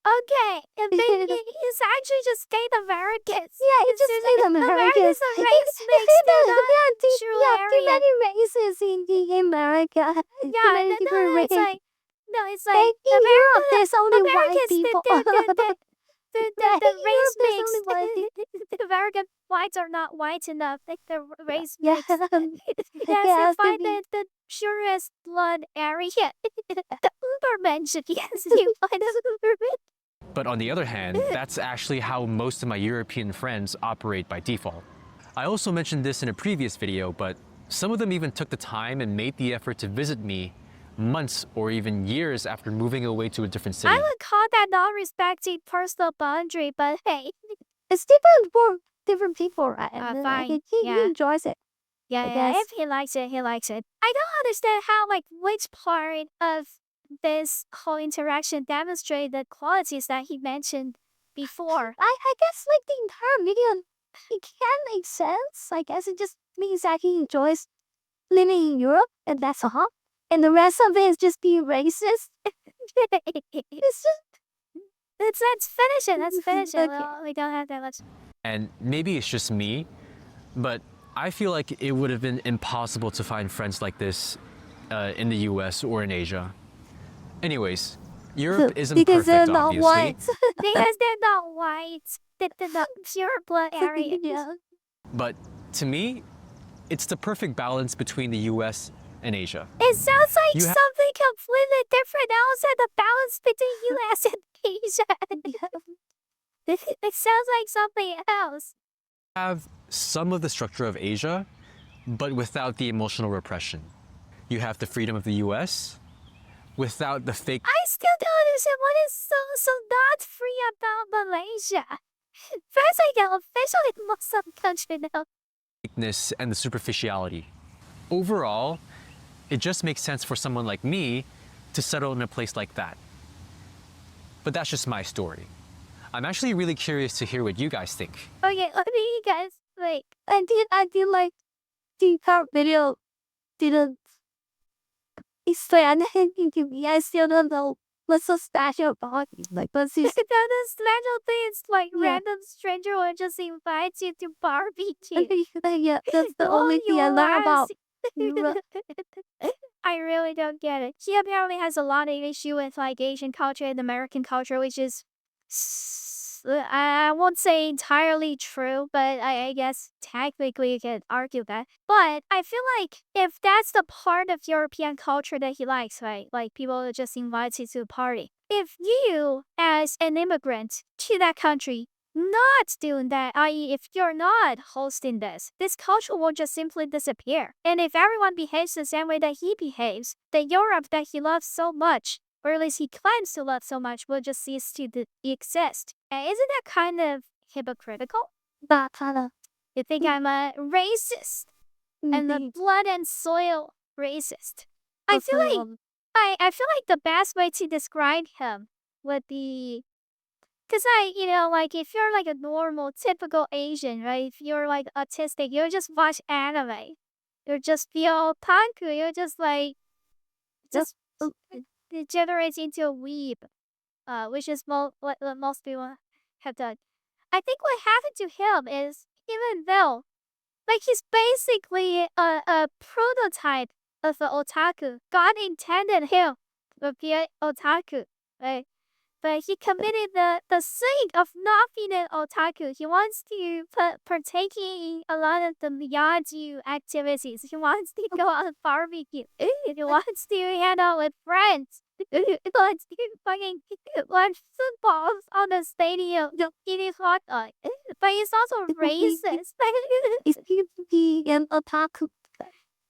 Okay, and then he's actually just Native Americans. yeah, he just Native Americans. Americans are race mix. They're not true too Aryan. many races in America. Too Yeah, many different races. it's like in Europe, there's only white Americans, people. the In race Europe, there's mix. only white people. The American whites are not white enough. Like the race Yeah, mix. Yes, has you to find be. the purest blood area. The Ubermensch. Yes, you find the Ubermensch. But on the other hand, that's actually how most of my European friends operate by default. I also mentioned this in a previous video, but some of them even took the time and made the effort to visit me months or even years after moving away to a different city. I would call that not respecting personal boundary, but hey. It's different for different people, right? And Fine, he yeah. enjoys it. Yeah, I guess. if he likes it, he likes it. I don't understand how, like, which part of this whole interaction demonstrate the qualities that he mentioned before. I guess like the entire video, it can make sense. I guess it just means that he enjoys living in Europe, and that's all. And the rest of it is just being racist. It's just Let's finish it. Let's finish it. Okay. We don't have that much. And maybe it's just me, but I feel like it would have been impossible to find friends like this in the US or in Asia. Anyways, Europe isn't because they're perfect, not obviously. white. Because they're not white. They're not pure blood area. Yeah. But to me, it's the perfect balance between the US and Asia. It sounds like You ha- something completely different outside the balance between US and Asia. It sounds like something else. Have some of the structure of Asia, but without the emotional repression. You have the freedom of the US without the fake I still don't understand what is so not free about Malaysia. First, I get officially Muslim country now. fakeness and the superficiality. Overall, it just makes sense for someone like me to settle in a place like that. But that's just my story. I'm actually really curious to hear what you guys think. Okay, what do you guys like? I did like the entire video didn't explain anything to me. I still don't know what's so special about it. Like, what's this? The special thing is like Yeah. random stranger will just invite you to barbecue. Yeah, that's the Oh, only thing I you learned about ass. Europe. I really don't get it. He apparently has a lot of issue with like Asian culture and American culture, which is I won't say entirely true, but I guess technically you can argue that. But I feel like if that's the part of European culture that he likes, right? Like people just invite you to a party. If you, as an immigrant to that country, not doing that, i.e., if you're not hosting this culture will just simply disappear. And if everyone behaves the same way that he behaves, the Europe that he loves so much, or at least he claims to love so much, will just cease to exist. And isn't that kind of hypocritical? That kind of You think I'm a racist and a blood and soil racist? I feel like I feel like the best way to describe him would be, because like if you're like a normal, typical Asian, right? If you're like autistic, you just watch anime. You're just feel otaku. You're just like, just degenerates into a weeb, which is what most people have done. I think what happened to him is, even though, like he's basically a prototype of an otaku. God intended him to be an otaku, right? But he committed the sin of not being an otaku. He wants to partake in a lot of the miyaju activities. He wants to go on barbecue. He wants to hang out with friends. He wants to fucking watch footballs on the stadium, eating hot dog. But he's also racist. It's to be an otaku.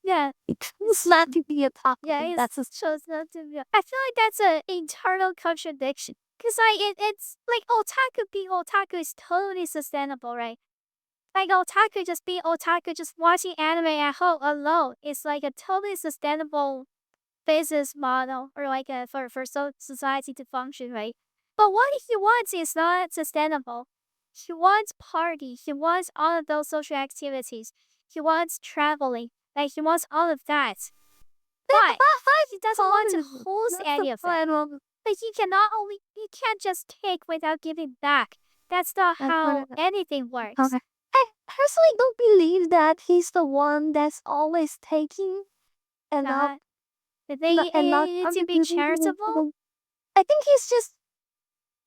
Yeah. It's not to be a otaku. Yeah, he's that's a chose not to be. I feel like that's an internal contradiction. Because it's like otaku being otaku is totally sustainable, right? Like otaku just be otaku, just watching anime at home alone. It's like a totally sustainable business model or like a for society to function, right? But what he wants is not sustainable. He wants party. He wants all of those social activities. He wants traveling. Like he wants all of that. But he doesn't want to host That's any the of it. problem. But you can't just take without giving back. That's not That's how what anything works. okay. I personally don't believe that he's the one that's always taking and not That they to be charitable. I think he's just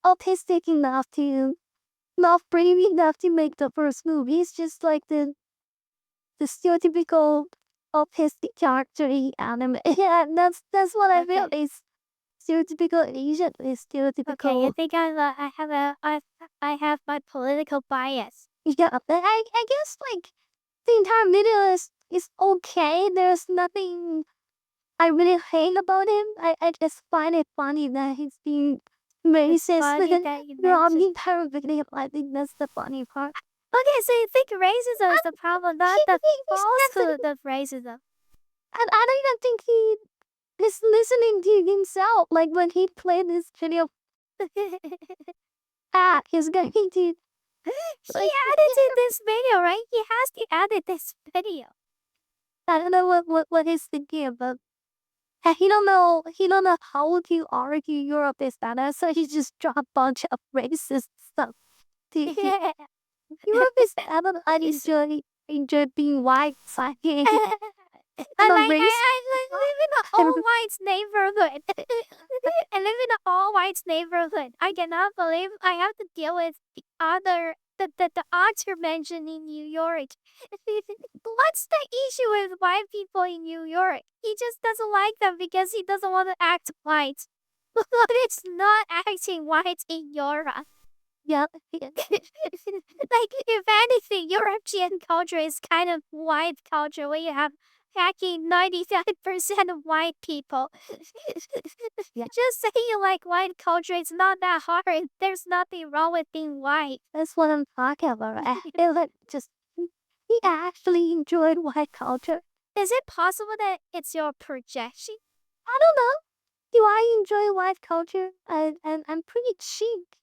autistic enough to not brave enough to make the first move. He's just like the stereotypical autistic character in anime. Yeah, that's what I feel Okay. is stereotypical Asian is Okay, I stereotypical. think I have my political bias. Yeah, but I guess like the entire video is okay. There's nothing I really hate about him. I just find it funny that he's being It's racist funny that you throughout the mentioned. entire video. I think that's the funny part. Okay, so you think racism is the problem, not the He's falsehood of racism. and I don't even think he is listening to himself. Like when he played this video, he's going to He like edited this video, right? He has to edit this video. I don't know what he's thinking about. And he don't know how to argue Europe is better, so he just dropped a bunch of racist stuff. Europe is better. I enjoy being white. So I'm a race. I live in an all white neighborhood. I live in an all white neighborhood. I cannot believe I have to deal with the odds you mentioned in New York. What's the issue with white people in New York? He just doesn't like them because he doesn't want to act white. But it's not acting white in Europe. Yeah. Like, if anything, European culture is kind of white culture where you have hacking 95% of white people. Yeah. Just saying you like white culture, it's not that hard. There's nothing wrong with being white. That's what I'm talking about. I feel like just he actually enjoyed white culture. Is it possible that it's your projection? I don't know. Do I enjoy white culture? And I'm pretty chic.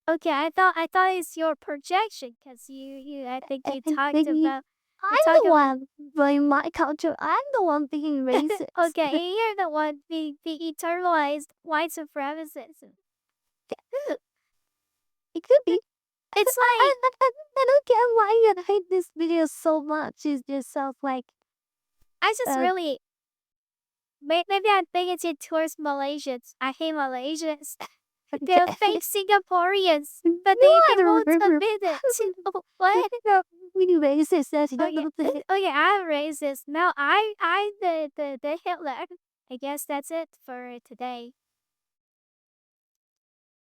Okay, I thought it's your projection because I think you And talked maybe about. I'm the one enjoying my culture. I'm the one being racist. Okay, you're the one being the eternalized white supremacist. It could be. It's I, like I don't get why you hate this video so much. It just sounds like I just uh, really maybe I'm bigoted towards Malaysians. I hate Malaysians. They're fake Singaporeans, but you they are won't the admit it. What? really racist. That's Oh yeah, oh yeah, I'm racist. No, I the Hitler. I guess that's it for today.